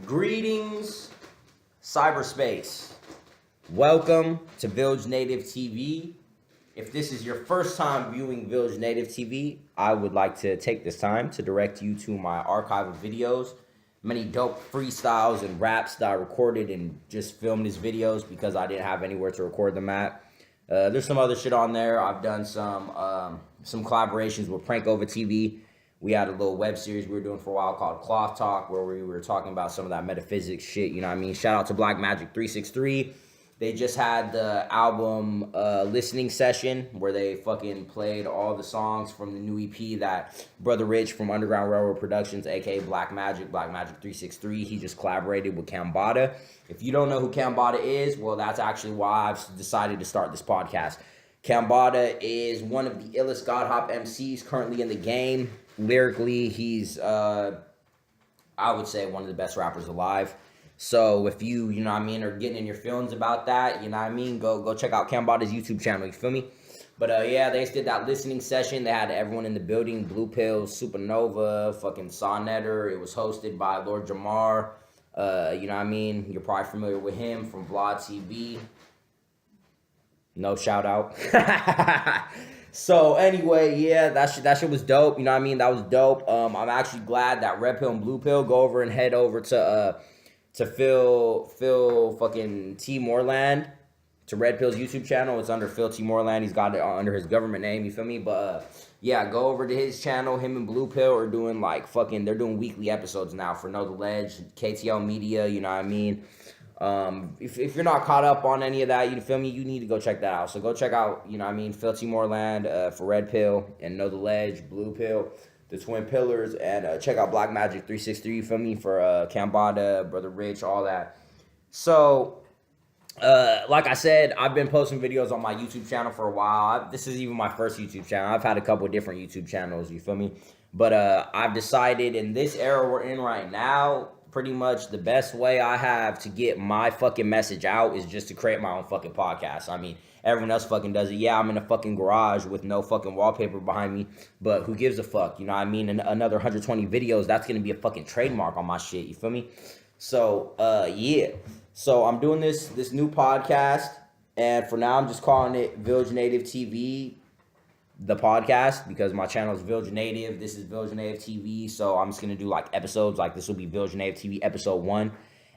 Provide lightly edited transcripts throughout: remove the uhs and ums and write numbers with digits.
Greetings, cyberspace. Welcome to Village Native TV. If this is your first time viewing Village Native TV, I would like to take this time to direct you to my archive of videos. Many dope freestyles and raps that I recorded and just filmed as videos because I didn't have anywhere to record them at. There's some other shit on there. I've done some collaborations with Prank Over TV. We had a little web series we were doing for a while called Cloth Talk, where we were talking about some of that metaphysics shit, you know what I mean? Shout out to Black Magic 363. They just had the album listening session where they fucking played all the songs from the new EP that Brother Rich from Underground Railroad Productions, aka Black Magic 363, he just collaborated with Cambada. If you don't know who Cambada is, well, that's actually why I've decided to start this podcast. Cambada is one of the illest God Hop MCs currently in the game. Lyrically, he's, I would say, one of the best rappers alive. So if you know what I mean, are getting in your feelings about that, you know what I mean, go check out Cambada's YouTube channel, you feel me? But yeah, they just did that listening session. They had everyone in the building, Blue Pills, Supernova, fucking Sonnetter. It was hosted by Lord Jamar. You know what I mean? You're probably familiar with him from Vlad TV. No shout out. So anyway, yeah, that shit was dope. You know what I mean? That was dope. I'm actually glad that Red Pill and Blue Pill go over and head over to Phil fucking T Moreland, to Red Pill's YouTube channel. It's under Phil T Moreland. He's got it under his government name. You feel me? But yeah, go over to his channel. Him and Blue Pill are doing they're doing weekly episodes now for Know the Ledge, KTL Media. You know what I mean? If you're not caught up on any of that, you feel me, you need to go check that out. So go check out, you know what I mean, Phil T Moreland for Red Pill, and Know the Ledge, Blue Pill, the Twin Pillars, and check out Black Magic 363, you feel me, for Cambada, Brother Rich, all that. So, like I said, I've been posting videos on my YouTube channel for a while. This is even my first YouTube channel. I've had a couple of different YouTube channels, you feel me? But I've decided in this era we're in right now, pretty much the best way I have to get my fucking message out is just to create my own fucking podcast. I mean, everyone else fucking does it. Yeah, I'm in a fucking garage with no fucking wallpaper behind me, but who gives a fuck? You know what I mean? And another 120 videos, that's gonna be a fucking trademark on my shit, you feel me? So, yeah. So I'm doing this new podcast, and for now I'm just calling it Village Native TV, the podcast, because my channel is Village Native. This is Village Native TV, so I'm just gonna do episodes. This will be Village Native TV episode 1,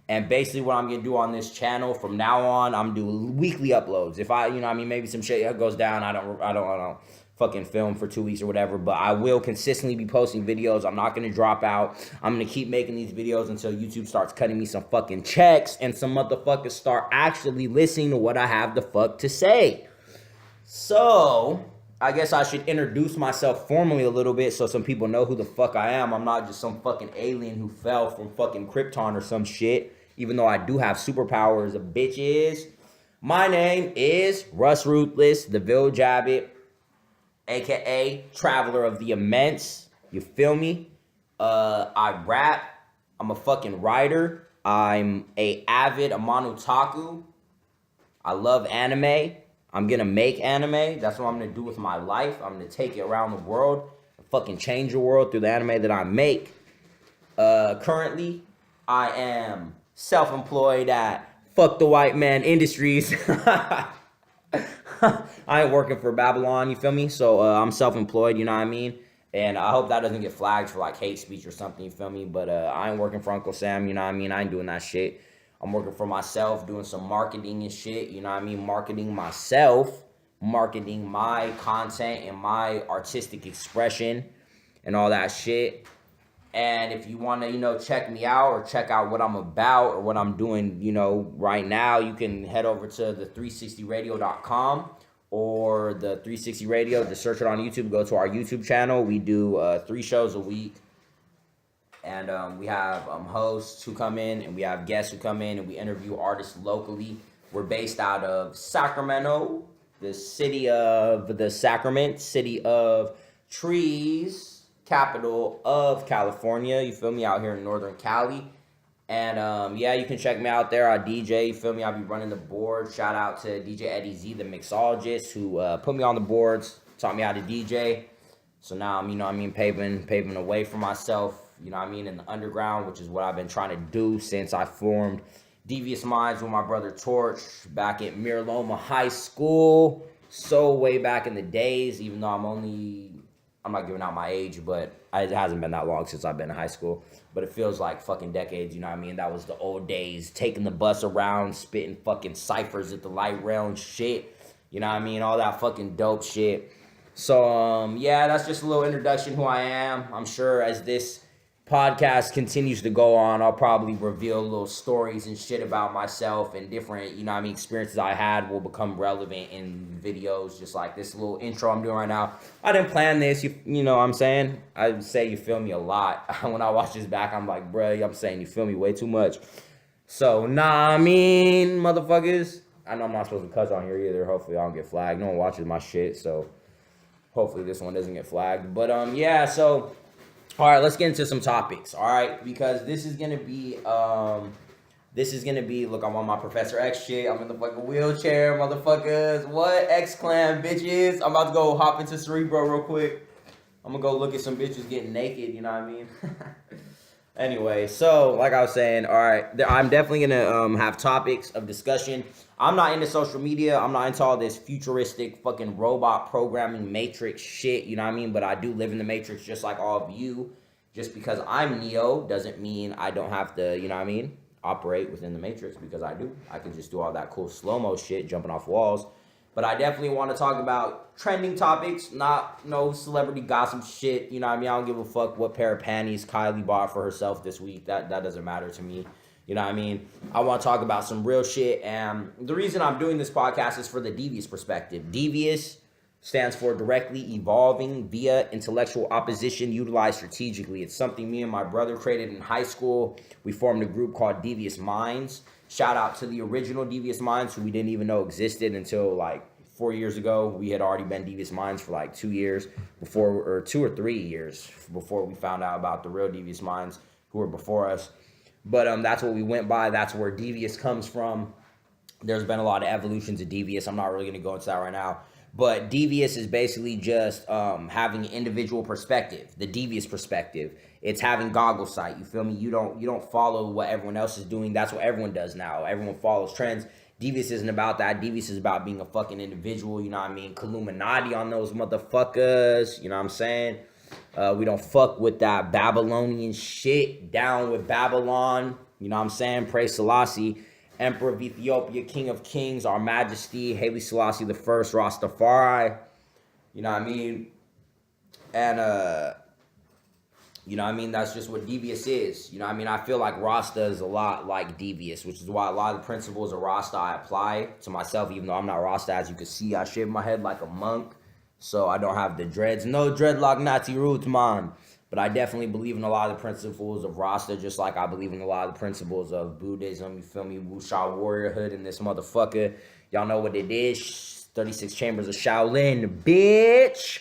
and basically what I'm gonna do on this channel from now on, I'm doing weekly uploads. If I, you know what I mean, maybe some shit goes down, I don't fucking film for 2 weeks or whatever, but I will consistently be posting videos. I'm not gonna drop out. I'm gonna keep making these videos until YouTube starts cutting me some fucking checks and some motherfuckers start actually listening to what I have the fuck to say. So I guess I should introduce myself formally a little bit so some people know who the fuck I am. I'm not just some fucking alien who fell from fucking Krypton or some shit, even though I do have superpowers, a bitch is. My name is Russ Ruthless, the Village Abbot, aka Traveler of the Immense. You feel me? I rap. I'm a fucking writer. I'm a manu otaku. I love anime. I'm gonna make anime. That's what I'm gonna do with my life. I'm gonna take it around the world and fucking change the world through the anime that I make. Currently, I am self-employed at Fuck the White Man Industries. I ain't working for Babylon, you feel me? So I'm self-employed, you know what I mean? And I hope that doesn't get flagged for hate speech or something, you feel me? But I ain't working for Uncle Sam, you know what I mean? I ain't doing that shit. I'm working for myself, doing some marketing and shit, you know what I mean? Marketing myself, marketing my content and my artistic expression and all that shit. And if you want to, check me out or check out what I'm about or what I'm doing, right now, you can head over to the 360radio.com or the 360 Radio. Just search it on YouTube. Go to our YouTube channel. We do 3 shows a week. And we have hosts who come in, and we have guests who come in, and we interview artists locally. We're based out of Sacramento, the city of the Sacrament, city of trees, capital of California. You feel me? Out here in Northern Cali. And yeah, you can check me out there. I DJ, you feel me? I'll be running the board. Shout out to DJ Eddie Z, the mixologist, who put me on the boards, taught me how to DJ. So now I'm, paving a way for myself, you know what I mean, in the underground, which is what I've been trying to do since I formed Devious Minds with my brother Torch back at Miraloma High School. So way back in the days, even though I'm not giving out my age, but it hasn't been that long since I've been in high school. But it feels like fucking decades, you know what I mean? That was the old days, taking the bus around, spitting fucking ciphers at the light rail and shit. You know what I mean? All that fucking dope shit. So, yeah, that's just a little introduction who I am. I'm sure as this podcast continues to go on, I'll probably reveal little stories and shit about myself, and different, you know what I mean, experiences I had will become relevant in videos, just like this little intro I'm doing right now. I didn't plan this, you know what I'm saying? I say you feel me a lot. When I watch this back, I'm like, bruh, I'm saying you feel me way too much. So, nah, I mean, motherfuckers. I know I'm not supposed to cuss on here either. Hopefully I don't get flagged. No one watches my shit, so hopefully this one doesn't get flagged. But, yeah, so... All right, let's get into some topics, all right? Because this is going to be, look, I'm on my Professor X shit. I'm in the fucking wheelchair, motherfuckers. What? X-Clan, bitches. I'm about to go hop into Cerebro real quick. I'm going to go look at some bitches getting naked, you know what I mean? Anyway, so, like I was saying, all right, I'm definitely going to have topics of discussion. I'm not into social media. I'm not into all this futuristic fucking robot programming matrix shit, you know what I mean? But I do live in the matrix just like all of you. Just because I'm Neo doesn't mean I don't have to, you know what I mean, operate within the matrix, because I do. I can just do all that cool slow-mo shit, jumping off walls. But I definitely want to talk about trending topics, not no celebrity gossip shit. You know what I mean? I don't give a fuck what pair of panties Kylie bought for herself this week. That doesn't matter to me. You know what I mean? I want to talk about some real shit. And the reason I'm doing this podcast is for the Devious perspective. Devious stands for directly evolving via intellectual opposition utilized strategically. It's something me and my brother created in high school. We formed a group called Devious Minds. Shout out to the original Devious Minds, who we didn't even know existed until like 4 years ago. We had already been Devious Minds for like 2 years before, or 2 or 3 years before we found out about the real Devious Minds who were before us. But that's what we went by. That's where Devious comes from. There's been a lot of evolutions of Devious. I'm not really going to go into that right now. But Devious is basically just having an individual perspective, the Devious perspective. It's having goggle sight. You feel me? You don't follow what everyone else is doing. That's what everyone does now. Everyone follows trends. Devious isn't about that. Devious is about being a fucking individual. You know what I mean? Illuminati on those motherfuckers. You know what I'm saying? We don't fuck with that Babylonian shit. Down with Babylon. You know what I'm saying? Praise Selassie, Emperor of Ethiopia, King of Kings, Our Majesty, Haile Selassie the First, Rastafari. You know what I mean? And you know what I mean? That's just what Devious is. You know what I mean? I feel like Rasta is a lot like Devious, which is why a lot of the principles of Rasta I apply to myself, even though I'm not Rasta. As you can see, I shave my head like a monk, so I don't have the dreads. No dreadlock Nazi roots, man. But I definitely believe in a lot of the principles of Rasta, just like I believe in a lot of the principles of Buddhism. You feel me? Wuxia warriorhood in this motherfucker. Y'all know what it is. 36 chambers of Shaolin, bitch.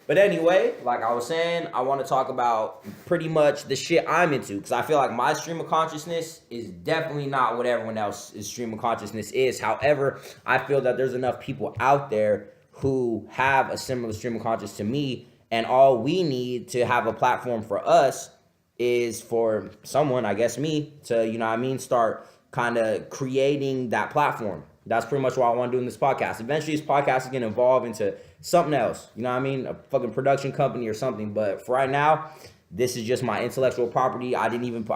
But anyway, like I was saying, I want to talk about pretty much the shit I'm into, because I feel like my stream of consciousness is definitely not what everyone else's stream of consciousness is. However, I feel that there's enough people out there who have a similar stream of consciousness to me, and all we need to have a platform for us is for someone, I guess me, to, you know what I mean, start kind of creating that platform. That's pretty much what I want to do in this podcast. Eventually, this podcast is going to evolve into something else. You know what I mean? A fucking production company or something. But for right now, this is just my intellectual property. I'm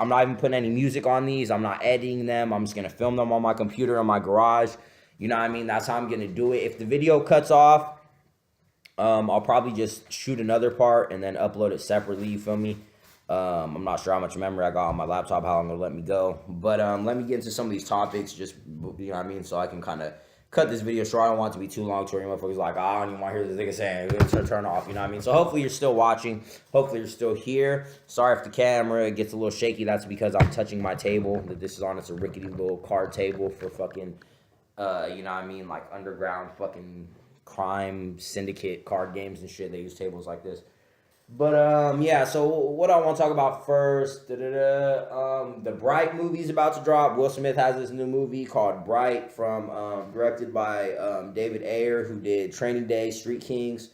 not even putting any music on these. I'm not editing them. I'm just going to film them on my computer in my garage. You know what I mean? That's how I'm going to do it. If the video cuts off, I'll probably just shoot another part and then upload it separately. You feel me? I'm not sure how much memory I got on my laptop, how long it'll let me go. But let me get into some of these topics, just, you know what I mean, so I can kind of cut this video short. I don't want it to be too long to where motherfuckers like, I don't even want to hear this nigga saying, it's turn off, you know what I mean? So hopefully you're still watching. Hopefully you're still here. Sorry if the camera gets a little shaky. That's because I'm touching my table that this is on. It's a rickety little card table for fucking, you know what I mean, like underground fucking crime syndicate card games and shit. They use tables like this. But, yeah, so what I want to talk about first, the Bright movie is about to drop. Will Smith has this new movie called Bright directed by David Ayer, who did Training Day, Street Kings.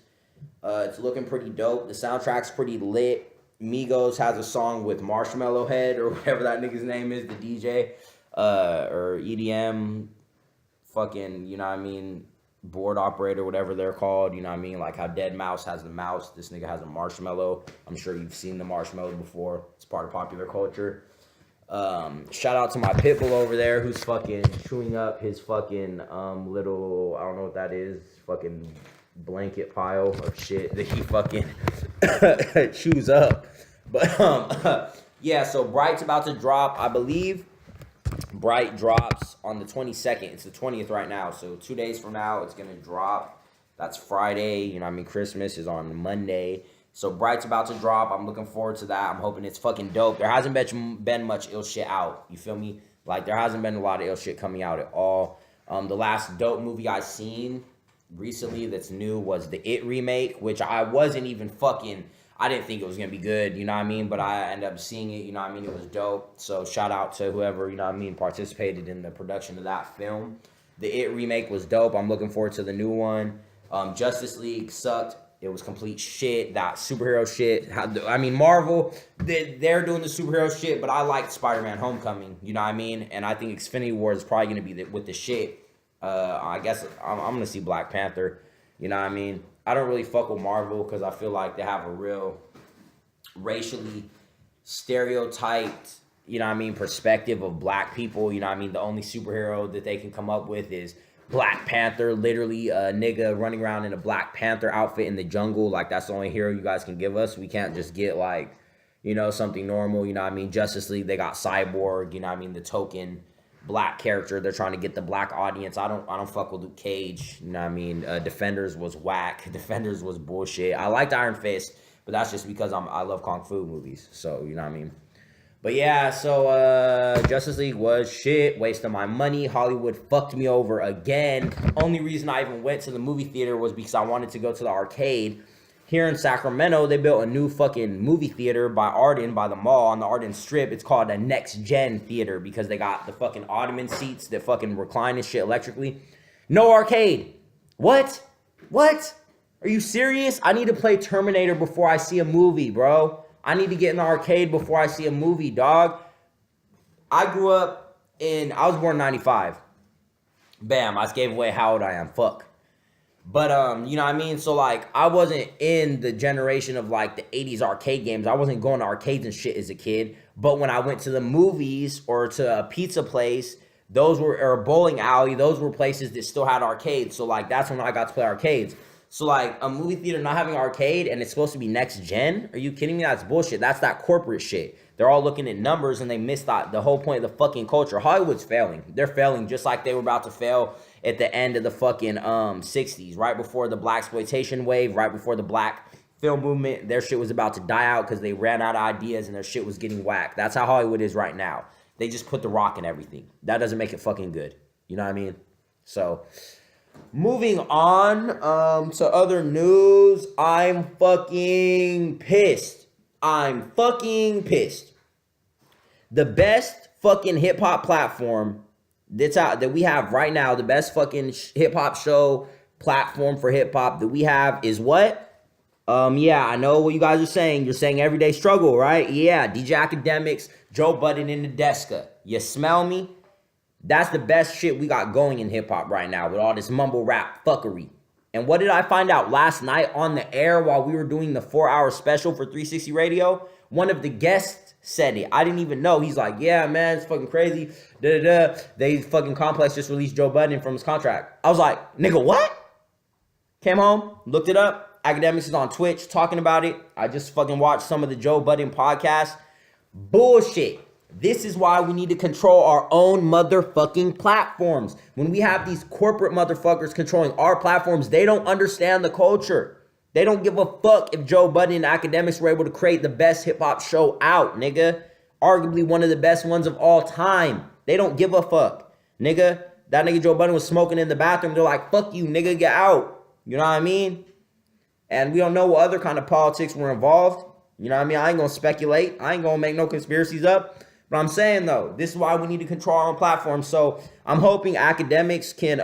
It's looking pretty dope. The soundtrack's pretty lit. Migos has a song with Marshmello Head or whatever that nigga's name is, the DJ, or EDM, fucking, you know what I mean, board operator, whatever they're called, you know what I mean, like how Dead Mouse has the mouse, this nigga has a marshmallow. I'm sure you've seen the marshmallow before. It's part of popular culture. Shout out to my pitbull over there who's fucking chewing up his fucking little, I don't know what that is, fucking blanket pile of shit that he fucking chews up. But yeah, so Bright's about to drop, I believe. Bright drops on the 22nd. It's the 20th right now, so 2 days from now it's gonna drop. That's Friday, you know what I mean? Christmas is on Monday. So Bright's about to drop. I'm looking forward to that. I'm hoping it's fucking dope. There hasn't been much ill shit out. You feel me? Like, there hasn't been a lot of ill shit coming out at all. The last dope movie I seen recently that's new was the It remake, which I wasn't even fucking... I didn't think it was going to be good, you know what I mean? But I ended up seeing it, you know what I mean? It was dope. So shout out to whoever, you know what I mean, participated in the production of that film. The It remake was dope. I'm looking forward to the new one. Justice League sucked. It was complete shit. That superhero shit. I mean, Marvel, they're doing the superhero shit, but I liked Spider-Man Homecoming, you know what I mean? And I think Xfinity War is probably going to be with the shit. I guess I'm going to see Black Panther, you know what I mean? I don't really fuck with Marvel because I feel like they have a real racially stereotyped, you know what I mean, perspective of black people. You know what I mean? The only superhero that they can come up with is Black Panther, literally a nigga running around in a Black Panther outfit in the jungle. Like, that's the only hero you guys can give us. We can't just get, like, you know, something normal. You know what I mean? Justice League, they got Cyborg, you know what I mean, the token black character. They're trying to get the black audience. I don't fuck with Luke Cage, you know what I mean? Defenders was whack. Defenders was bullshit. I liked Iron Fist, but that's just because I love kung fu movies, so you know what I mean? But yeah, so Justice League was shit, waste of my money. Hollywood fucked me over again. Only reason I even went to the movie theater was because I wanted to go to the arcade. Here in Sacramento, they built a new fucking movie theater by Arden, by the mall, on the Arden Strip. It's called a Next Gen Theater because they got the fucking ottoman seats that fucking recline and shit electrically. No arcade. What? What? Are you serious? I need to play Terminator before I see a movie, bro. I need to get in the arcade before I see a movie, dog. I was born in 95. Bam, I just gave away how old I am. Fuck. But, you know what I mean? So, like, I wasn't in the generation of, like, the 80s arcade games. I wasn't going to arcades and shit as a kid. But when I went to the movies or to a pizza place, or a bowling alley, those were places that still had arcades. So, like, that's when I got to play arcades. So, like, a movie theater not having arcade and it's supposed to be next gen? Are you kidding me? That's bullshit. That's that corporate shit. They're all looking at numbers and they missed the whole point of the fucking culture. Hollywood's failing. They're failing just like they were about to fail at the end of the fucking 60s, right before the blaxploitation wave, right before the black film movement. Their shit was about to die out because they ran out of ideas and their shit was getting whacked. That's how Hollywood is right now. They just put the rock in everything. That doesn't make it fucking good. You know what I mean? So, moving on to other news. I'm fucking pissed. The best fucking hip-hop platform that's out that we have right now, the best fucking hip-hop show platform for hip-hop that we have is what? Yeah, I know what you guys are saying. You're saying Everyday Struggle, right? Yeah, DJ Academics, Joe Budden, and Nadeska. You smell me? That's the best shit we got going in hip-hop right now with all this mumble rap fuckery. And what did I find out last night on the air while we were doing the 4-hour special for 360 Radio? One of the guests said it. I didn't even know. He's like, yeah, man, it's fucking crazy. They fucking Complex just released Joe Budden from his contract. I was like, nigga, what? Came home, looked it up. Academics is on Twitch talking about it. I just fucking watched some of the Joe Budden podcast. Bullshit. This is why we need to control our own motherfucking platforms. When we have these corporate motherfuckers controlling our platforms, they don't understand the culture. They don't give a fuck if Joe Budden and Academics were able to create the best hip-hop show out, nigga. Arguably one of the best ones of all time. They don't give a fuck, nigga. That nigga Joe Budden was smoking in the bathroom. They're like, fuck you, nigga, get out. You know what I mean? And we don't know what other kind of politics were involved. You know what I mean? I ain't gonna speculate. I ain't gonna make no conspiracies up. But I'm saying, though, this is why we need to control our own platform. So I'm hoping Academics can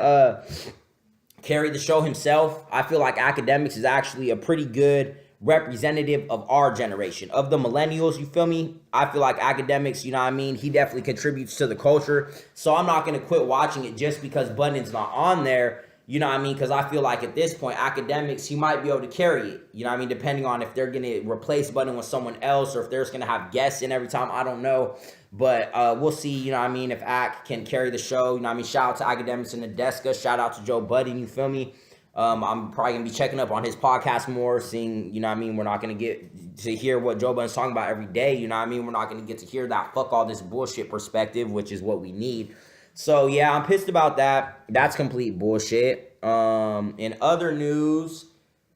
carry the show himself. I feel like Academics is actually a pretty good representative of our generation, of the millennials, you feel me? I feel like Academics, you know what I mean? He definitely contributes to the culture. So I'm not going to quit watching it just because Bunden's not on there. You know what I mean? Because I feel like at this point, Academics, he might be able to carry it. You know what I mean? Depending on if they're going to replace Button with someone else or if they're just going to have guests in every time. I don't know. But we'll see, you know what I mean, if Ak can carry the show. You know what I mean? Shout out to Academics and Nadeska. Shout out to Joe Budden. You feel me? I'm probably going to be checking up on his podcast more, seeing, you know what I mean? We're not going to get to hear what Joe Budden's talking about every day. You know what I mean? We're not going to get to hear that fuck all this bullshit perspective, which is what we need. So, yeah, I'm pissed about that. That's complete bullshit. In other news,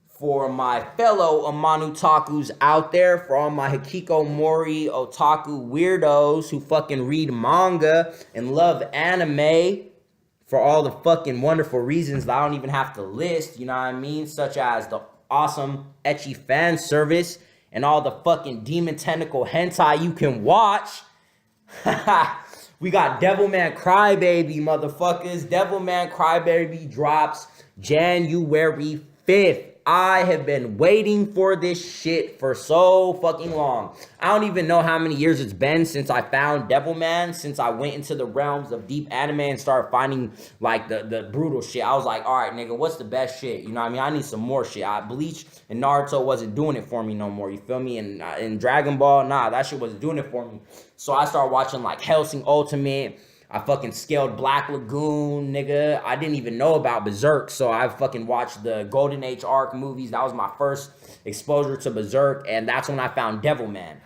for my fellow Amanu Takus out there, for all my Hikikomori otaku weirdos who fucking read manga and love anime for all the fucking wonderful reasons that I don't even have to list, you know what I mean? Such as the awesome ecchi fan service and all the fucking demon tentacle hentai you can watch. We got Devilman Crybaby, motherfuckers. Devilman Crybaby drops January 5th. I have been waiting for this shit for so fucking long. I don't even know how many years it's been since I found Devilman, since I went into the realms of deep anime and started finding, like, the brutal shit. I was like, all right, nigga, what's the best shit? You know what I mean? I need some more shit. Bleach and Naruto wasn't doing it for me no more, you feel me? And Dragon Ball, nah, that shit wasn't doing it for me. So I started watching, like, Hellsing Ultimate. I fucking scaled Black Lagoon, nigga. I didn't even know about Berserk, so I fucking watched the Golden Age arc movies. That was my first exposure to Berserk, and that's when I found Devilman.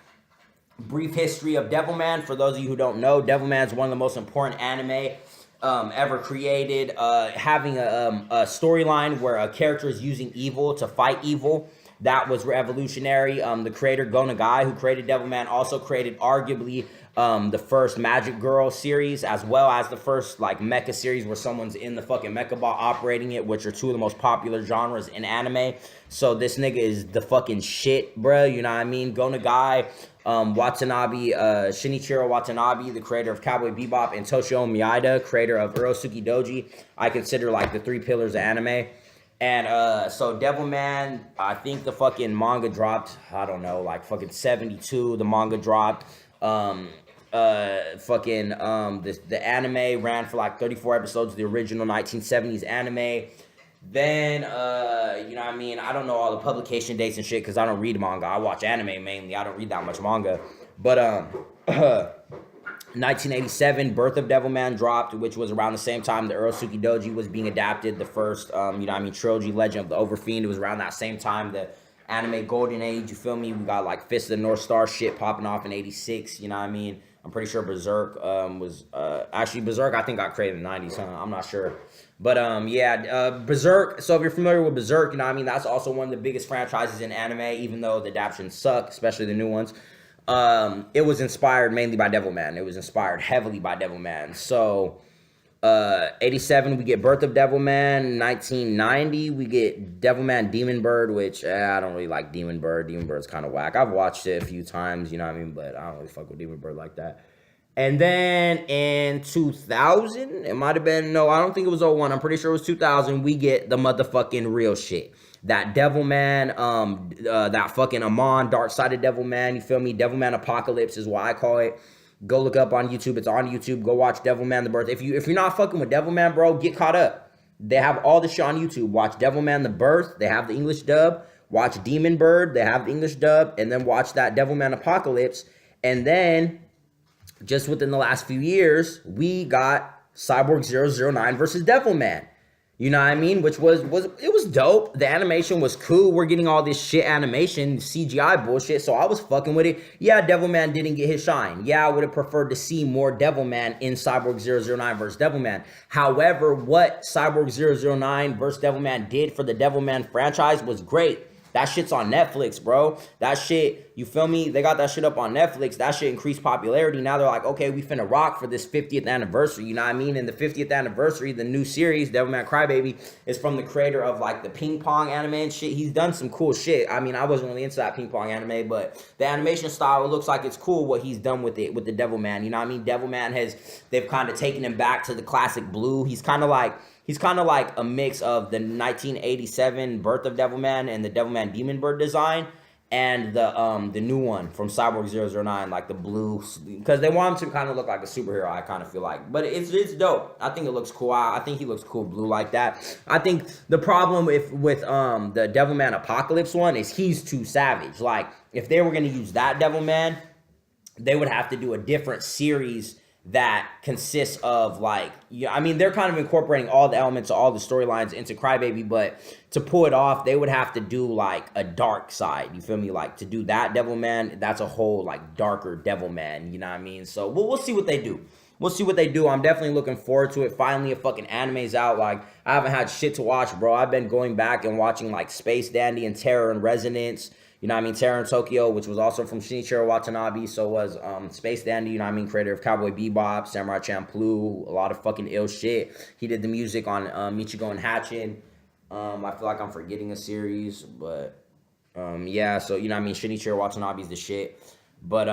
Brief history of Devilman. For those of you who don't know, Devilman is one of the most important anime ever created. Having a storyline where a character is using evil to fight evil. That was revolutionary. The creator, Go Nagai, who created Devilman, also created arguably the first Magic Girl series, as well as the first, like, mecha series where someone's in the fucking mecha ball operating it, which are two of the most popular genres in anime. So this nigga is the fucking shit, bruh, you know what I mean? Go Nagai, Watanabe, Shinichiro Watanabe, the creator of Cowboy Bebop, and Toshio Miyata, creator of Urosuki Doji, I consider, like, the three pillars of anime. And so Devilman, I think the fucking manga dropped, I don't know, like fucking 72, the manga dropped. The anime ran for like 34 episodes, the original 1970s anime. Then, you know what I mean? I don't know all the publication dates and shit because I don't read manga. I watch anime mainly. I don't read that much manga. But, 1987, Birth of Devilman dropped, which was around the same time the Urosuki Doji was being adapted. The first, you know what I mean, trilogy, Legend of the Overfiend. It was around that same time the anime Golden Age, you feel me? We got like Fist of the North Star shit popping off in 86, you know what I mean? I'm pretty sure Berserk was, actually Berserk I think got created in the 90s, huh? I'm not sure. But Berserk, so if you're familiar with Berserk, you know what I mean? That's also one of the biggest franchises in anime, even though the adaptations suck, especially the new ones. It was inspired mainly by Devilman. It was inspired heavily by Devilman. So, 87, we get Birth of Devilman. 1990, we get Devilman Demon Bird, which I don't really like Demon Bird. Demon Bird's kind of whack. I've watched it a few times, you know what I mean? But I don't really fuck with Demon Bird like that. And then in 2000, it might have been, no, I don't think it was 01. I'm pretty sure it was 2000. We get the motherfucking real shit. That Devilman, that fucking Amon, Dark-Sided Devilman, you feel me? Devilman Apocalypse is what I call it. Go look up on YouTube. It's on YouTube. Go watch Devilman The Birth. If you're not fucking with Devilman, bro, get caught up. They have all the shit on YouTube. Watch Devilman The Birth. They have the English dub. Watch Demon Bird. They have the English dub. And then watch that Devilman Apocalypse. And then, just within the last few years, we got Cyborg 009 versus Devilman. You know what I mean? Which was dope. The animation was cool. We're getting all this shit animation, CGI bullshit, so I was fucking with it. Yeah, Devilman didn't get his shine. Yeah, I would have preferred to see more Devilman in Cyborg 009 versus Devilman. However, what Cyborg 009 versus Devilman did for the Devilman franchise was great. That shit's on Netflix, bro. That shit You feel me? They got that shit up on Netflix. That shit increased popularity. Now they're like, okay, we finna rock for this 50th anniversary. You know what I mean? And the 50th anniversary, the new series, Devilman Crybaby, is from the creator of like the ping pong anime and shit. He's done some cool shit. I mean, I wasn't really into that ping pong anime, but the animation style, it looks like it's cool what he's done with it, with the Devilman. You know what I mean? Devilman they've kind of taken him back to the classic Blue. He's kind of like a mix of the 1987 Birth of Devilman and the Devilman Demon Bird design, and the new one from Cyborg 009, like the blue, because they want him to kind of look like a superhero, I kind of feel like. But it's dope. I think it looks cool. I think he looks cool blue like that. I think the problem with the Devilman Apocalypse one is he's too savage. Like, if they were going to use that Devilman, they would have to do a different series that consists of, like, yeah, I mean, they're kind of incorporating all the elements, all the storylines into Crybaby, but to pull it off, they would have to do, like, a dark side, you feel me? Like, to do that Devilman, that's a whole, like, darker Devilman, you know what I mean? So, we'll see what they do. We'll see what they do. I'm definitely looking forward to it. Finally, a fucking anime's out. Like, I haven't had shit to watch, bro. I've been going back and watching, like, Space Dandy and Terror and Resonance. You know what I mean? Terror in Tokyo, which was also from Shinichiro Watanabe. So was Space Dandy, you know what I mean? Creator of Cowboy Bebop, Samurai Champloo, a lot of fucking ill shit. He did the music on Michigo and Hatchin. I feel like I'm forgetting a series, but yeah. So, you know what I mean? Shinichiro Watanabe's the shit. But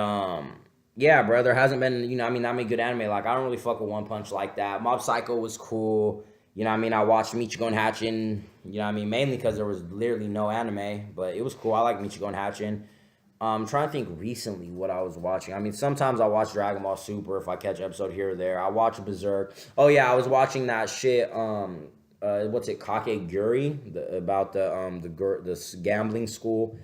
yeah, bro, there hasn't been, you know what I mean, that many good anime. Like, I don't really fuck with One Punch like that. Mob Psycho was cool. You know what I mean? I watched Michigo and Hatchin, you know what I mean? Mainly because there was literally no anime, but it was cool. I like Michigo and Hatchin. I'm trying to think recently what I was watching. I mean, sometimes I watch Dragon Ball Super if I catch an episode here or there. I watch Berserk. Oh, yeah, I was watching that shit, what's it, Kakegurui, about the gambling school.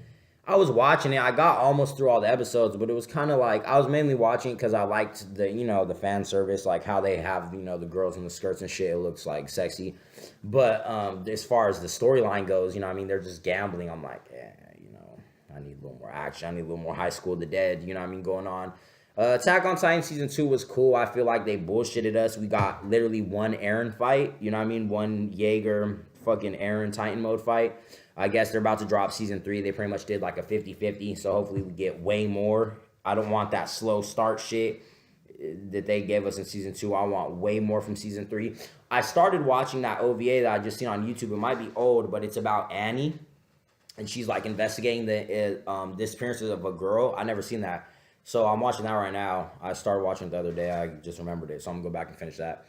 I was watching it. I got almost through all the episodes, but it was kind of like, I was mainly watching it because I liked the, you know, the fan service, like how they have, you know, the girls in the skirts and shit. It looks like sexy. But as far as the storyline goes, you know what I mean, they're just gambling. I'm like, you know, I need a little more action. I need a little more High School of the Dead, you know what I mean, going on. Attack on Titan Season 2 was cool. I feel like they bullshitted us. We got literally one Eren fight, you know what I mean, one Jaeger fucking Eren Titan mode fight. I guess they're about to drop Season 3. They pretty much did like a 50-50, so hopefully we get way more. I don't want that slow start shit that they gave us in Season 2. I want way more from Season 3. I started watching that OVA that I just seen on YouTube. It might be old, but it's about Annie, and she's like investigating the disappearances of a girl. I never seen that, so I'm watching that right now. I started watching it the other day. I just remembered it, so I'm gonna go back and finish that.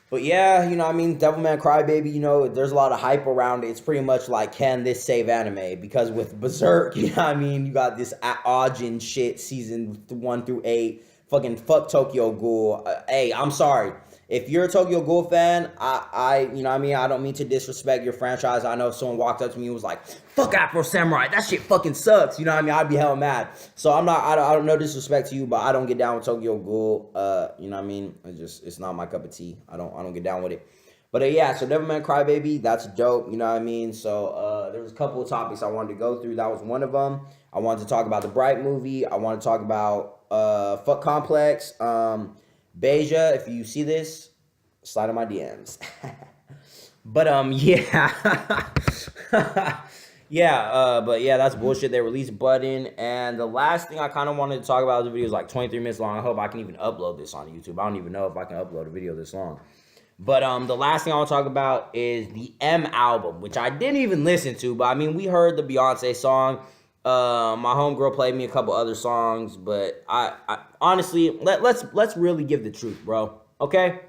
But yeah, you know what I mean, Devilman Crybaby, you know, there's a lot of hype around it. It's pretty much like, can this save anime? Because with Berserk, you know what I mean, you got this Ajin shit, season 1 through 8, fucking fuck Tokyo Ghoul. Hey, I'm sorry. If you're a Tokyo Ghoul fan, I you know what I mean, I don't mean to disrespect your franchise. I know if someone walked up to me and was like, fuck Afro Samurai, that shit fucking sucks, you know what I mean, I'd be hella mad. So I don't know disrespect to you, but I don't get down with Tokyo Ghoul, you know what I mean, it's not my cup of tea. I don't get down with it. But yeah, so Devilman Crybaby, that's dope, you know what I mean. So there was a couple of topics I wanted to go through. That was one of them. I wanted to talk about the Bright movie. I wanted to talk about Fuck Complex. Beja, if you see this, slide in my DMs. But yeah. Yeah, but yeah, that's bullshit. They released Button, and the last thing I kind of wanted to talk about, the video is like 23 minutes long. I hope I can even upload this on YouTube. I don't even know if I can upload a video this long. But the last thing I want to talk about is the M album, which I didn't even listen to, but I mean, we heard the Beyonce song. My homegirl played me a couple other songs, but I honestly, let's really give the truth, bro. Okay?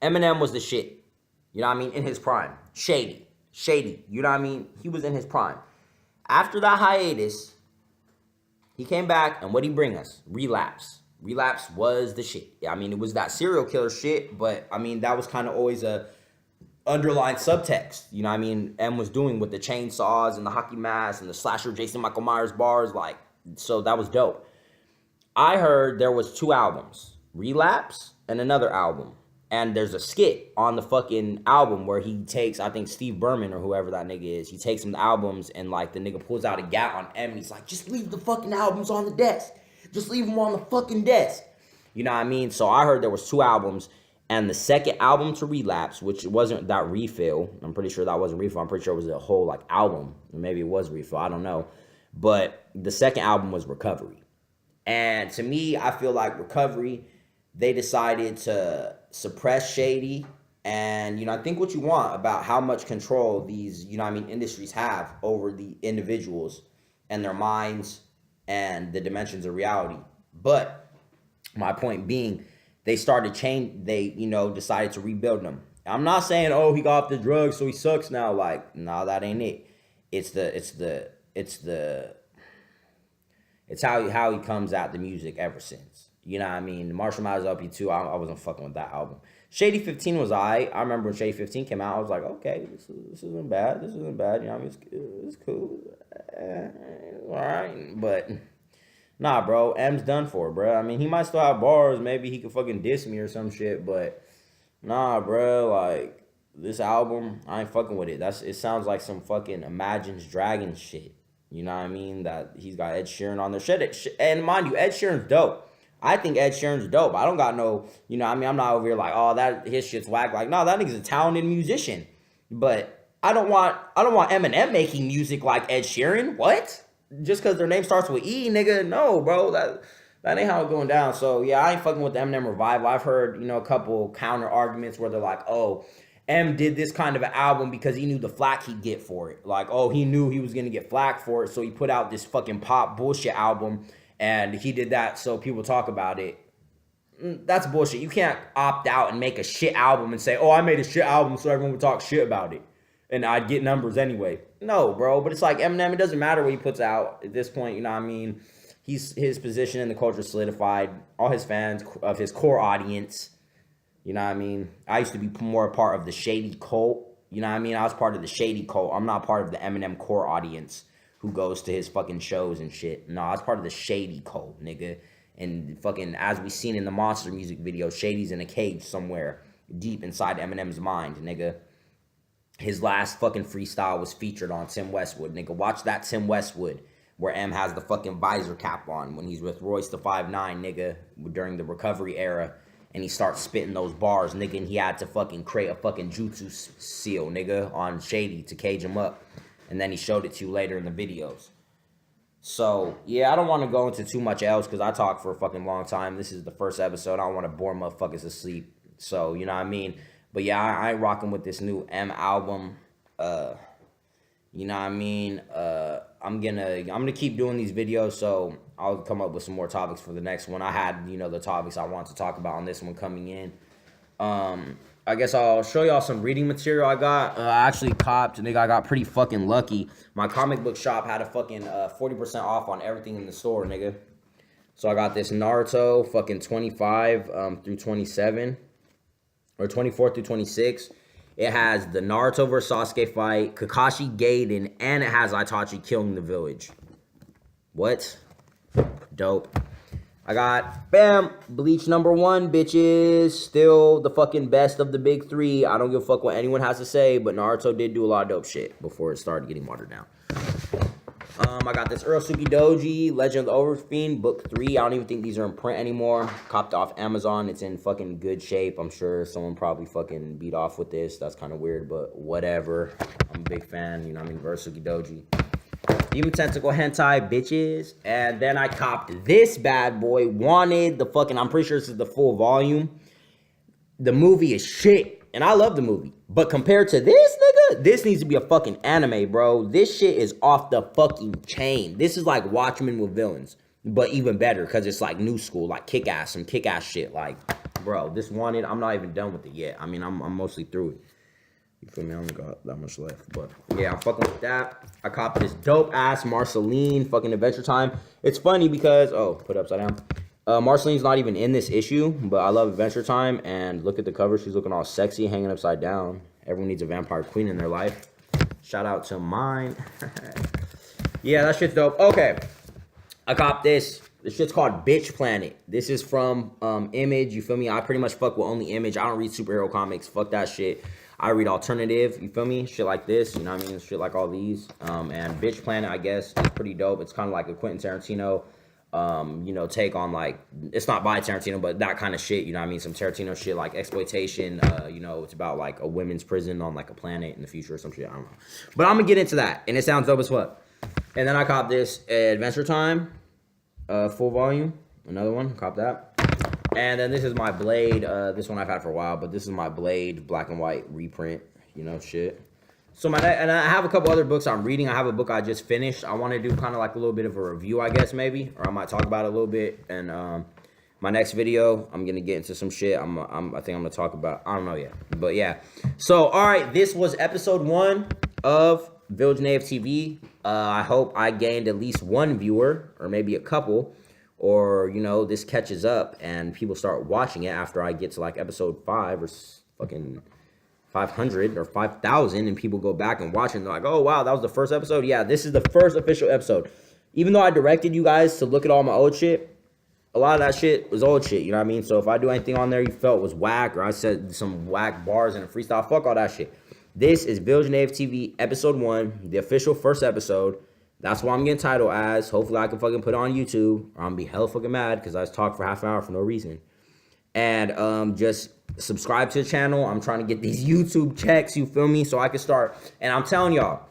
Eminem was the shit. You know what I mean? In his prime. Shady. You know what I mean? He was in his prime. After that hiatus, he came back, and what'd he bring us? Relapse. Relapse was the shit. I mean, it was that serial killer shit, but I mean, that was kind of always a underlying subtext, you know what I mean, M was doing with the chainsaws and the hockey mask and the slasher Jason Michael Myers bars, like, so that was dope. I heard there was 2 albums, Relapse and another album, and there's a skit on the fucking album where he takes, I think Steve Berman or whoever that nigga is, he takes some albums and like the nigga pulls out a gat on M and he's like, just leave the fucking albums on the desk, just leave them on the fucking desk, you know what I mean. So I heard there was 2 albums. And the second album to Relapse, which wasn't that refill, I'm pretty sure that wasn't refill. I'm pretty sure it was a whole like album. Or maybe it was refill. I don't know. But the second album was Recovery. And to me, I feel like Recovery, they decided to suppress Shady. And, I think what you want about how much control these, industries have over the individuals and their minds and the dimensions of reality. But my point being, they decided to rebuild him. I'm not saying, oh, he got off the drugs, so he sucks now. Like, no, that ain't it. It's how he comes at the music ever since. You know what I mean? Marshall Mathers LP 2, I wasn't fucking with that album. Shady 15 was I remember when Shady 15 came out, I was like, okay, this isn't bad. This isn't bad. You know what I mean? It's cool. All right. But, nah, bro. M's done for, bro. I mean, he might still have bars. Maybe he could fucking diss me or some shit. But, nah, bro. Like, this album, I ain't fucking with it. It sounds like some fucking Imagine Dragons shit. You know what I mean? That he's got Ed Sheeran on there. And mind you, Ed Sheeran's dope. I think Ed Sheeran's dope. I don't got no, I'm not over here like, oh, his shit's whack. Like, no, that nigga's a talented musician. But I don't want Eminem making music like Ed Sheeran. What? Just because their name starts with E, nigga? No, bro. That ain't how it's going down. So, yeah, I ain't fucking with the Eminem revival. I've heard, a couple counter arguments where they're like, oh, M did this kind of an album because he knew the flack he'd get for it. Like, oh, he knew he was going to get flack for it, so he put out this fucking pop bullshit album, and he did that so people talk about it. That's bullshit. You can't opt out and make a shit album and say, oh, I made a shit album so everyone would talk shit about it, and I'd get numbers anyway. No, bro, but it's like Eminem, it doesn't matter what he puts out at this point, you know what I mean? His position in the culture solidified. All his fans of his core audience, you know what I mean? I used to be more a part of the Shady cult. You know what I mean? I was part of the Shady cult. I'm not part of the Eminem core audience who goes to his fucking shows and shit. No, I was part of the Shady cult, nigga. And fucking, as we seen in the Monster music video, Shady's in a cage somewhere deep inside Eminem's mind, nigga. His last fucking freestyle was featured on Tim Westwood, nigga. Watch that Tim Westwood where M has the fucking visor cap on when he's with Royce the 5'9", nigga, during the Recovery era. And he starts spitting those bars, nigga, and he had to fucking create a fucking jutsu seal, nigga, on Shady to cage him up. And then he showed it to you later in the videos. So, yeah, I don't want to go into too much else because I talk for a fucking long time. This is the first episode. I don't want to bore motherfuckers asleep. So, you know what I mean? But, yeah, I ain't rocking with this new M album. You know what I mean? I'm gonna keep doing these videos, so I'll come up with some more topics for the next one. I had, the topics I want to talk about on this one coming in. I guess I'll show y'all some reading material I got. I actually copped, nigga, I got pretty fucking lucky. My comic book shop had a fucking 40% off on everything in the store, nigga. So I got this Naruto fucking 25 through 27, or 24 through 26. It has the Naruto vs. Sasuke fight, Kakashi Gaiden, and it has Itachi killing the village. What? Dope. I got, bam, Bleach #1, bitches. Still the fucking best of the big three. I don't give a fuck what anyone has to say, but Naruto did do a lot of dope shit before it started getting watered down. I got this Urotsuki Doji, Legend of the Overfiend, book 3. I don't even think these are in print anymore. Copped off Amazon. It's in fucking good shape. I'm sure someone probably fucking beat off with this. That's kind of weird, but whatever. I'm a big fan, Urotsuki Doji. Demon Tentacle Hentai, bitches. And then I copped this bad boy. Wanted the fucking, I'm pretty sure this is the full volume. The movie is shit. And I love the movie. But compared to this, nigga, this needs to be a fucking anime, bro. This shit is off the fucking chain. This is like Watchmen with villains. But even better, because it's like new school, like Kick-Ass, some Kick-Ass shit. Like, bro, this Wanted, I'm not even done with it yet. I mean, I'm mostly through it. You feel me? I only got that much left. But, yeah, I'm fucking with that. I copped this dope-ass Marceline fucking Adventure Time. It's funny because, oh, put it upside down. Marceline's not even in this issue, but I love Adventure Time, and look at the cover. She's looking all sexy, hanging upside down. Everyone needs a vampire queen in their life. Shout out to mine. Yeah, that shit's dope. Okay, I copped this. This shit's called Bitch Planet. This is from Image, you feel me? I pretty much fuck with only Image. I don't read superhero comics. Fuck that shit. I read alternative, you feel me? Shit like this, you know what I mean? Shit like all these. And Bitch Planet, I guess, is pretty dope. It's kind of like a Quentin Tarantino take on, like, it's not by Tarantino, but that kind of shit, you know what I mean? Some Tarantino shit, like exploitation, it's about, like, a women's prison on, like, a planet in the future or some shit, I don't know. But I'm gonna get into that, and it sounds dope as fuck. And then I caught this Adventure Time, full volume. Another one, cop that. And then this is my Blade. This one I've had for a while, but this is my Blade black and white reprint. You know, shit. So and I have a couple other books I'm reading. I have a book I just finished. I want to do kind of like a little bit of a review, I guess, maybe, or I might talk about it a little bit. And my next video, I'm gonna get into some shit. I think I'm gonna talk about. I don't know yet, but yeah. So all right, this was episode 1 of Village Native TV. I hope I gained at least one viewer, or maybe a couple. Or, you know, this catches up and people start watching it after I get to like episode 5 or fucking 500 or 5,000 and people go back and watch it and they're like, oh, wow, that was the first episode. Yeah, this is the first official episode. Even though I directed you guys to look at all my old shit, a lot of that shit was old shit, you know what I mean? So if I do anything on there you felt was whack or I said some whack bars in a freestyle, fuck all that shit. This is Village Native TV episode 1, the official first episode. That's what I'm getting titled as. Hopefully I can fucking put it on YouTube. Or I'm gonna be hella fucking mad because I was talking for half an hour for no reason. And just subscribe to the channel. I'm trying to get these YouTube checks, you feel me? So I can start. And I'm telling y'all,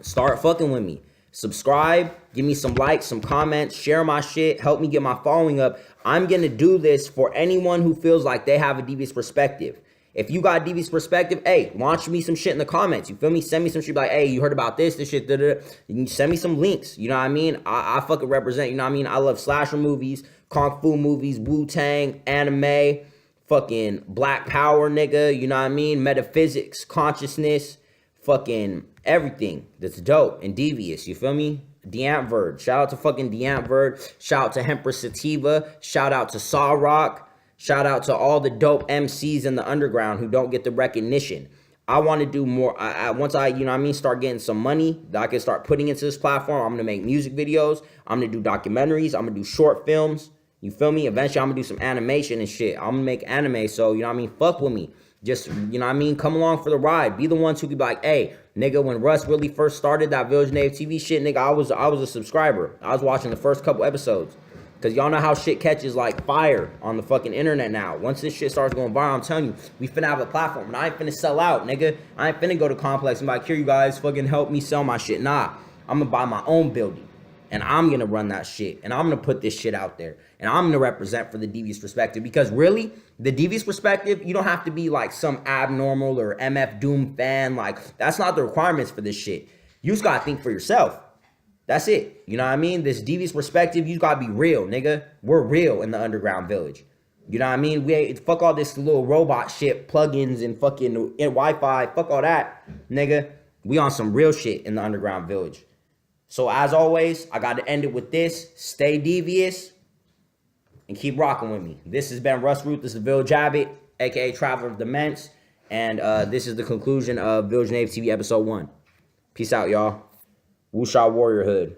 start fucking with me. Subscribe, give me some likes, some comments, share my shit, help me get my following up. I'm gonna do this for anyone who feels like they have a devious perspective. If you got a devious perspective, hey, launch me some shit in the comments. You feel me? Send me some shit like, hey, you heard about this shit, da-da-da. You can send me some links. You know what I mean? I fucking represent, you know what I mean? I love slasher movies, kung fu movies, Wu-Tang, anime, fucking Black Power, nigga. You know what I mean? Metaphysics, consciousness, fucking everything that's dope and devious. You feel me? Deantverd. Shout out to fucking Deantverd. Shout out to Hempress Sativa. Shout out to Saw Rock. Shout out to all the dope MCs in the underground who don't get the recognition. I want to do more. Once I, you know what I mean, start getting some money that I can start putting into this platform, I'm going to make music videos. I'm going to do documentaries. I'm going to do short films. You feel me? Eventually, I'm going to do some animation and shit. I'm going to make anime. So, you know what I mean? Fuck with me. Just, you know what I mean? Come along for the ride. Be the ones who be like, hey, nigga, when Russ really first started that Village Native TV shit, nigga, I was a subscriber. I was watching the first couple episodes. Because y'all know how shit catches like fire on the fucking internet now. Once this shit starts going viral, I'm telling you, we finna have a platform. And I ain't finna sell out, nigga. I ain't finna go to Complex and be like, here, you guys fucking help me sell my shit. Nah, I'm gonna buy my own building. And I'm gonna run that shit. And I'm gonna put this shit out there. And I'm gonna represent for the devious perspective. Because really, the devious perspective, you don't have to be like some abnormal or MF Doom fan. Like, that's not the requirements for this shit. You just gotta think for yourself. That's it. You know what I mean? This devious perspective, you gotta be real, nigga. We're real in the underground village. You know what I mean? We ain't, fuck all this little robot shit, plugins and fucking Wi-Fi. Fuck all that, nigga. We on some real shit in the underground village. So as always, I gotta end it with this. Stay devious and keep rocking with me. This has been Russ Root. This is Village Abbott, aka Traveler of Demence. And this is the conclusion of Village Native TV episode 1. Peace out, y'all. Wuxia Warrior Hood.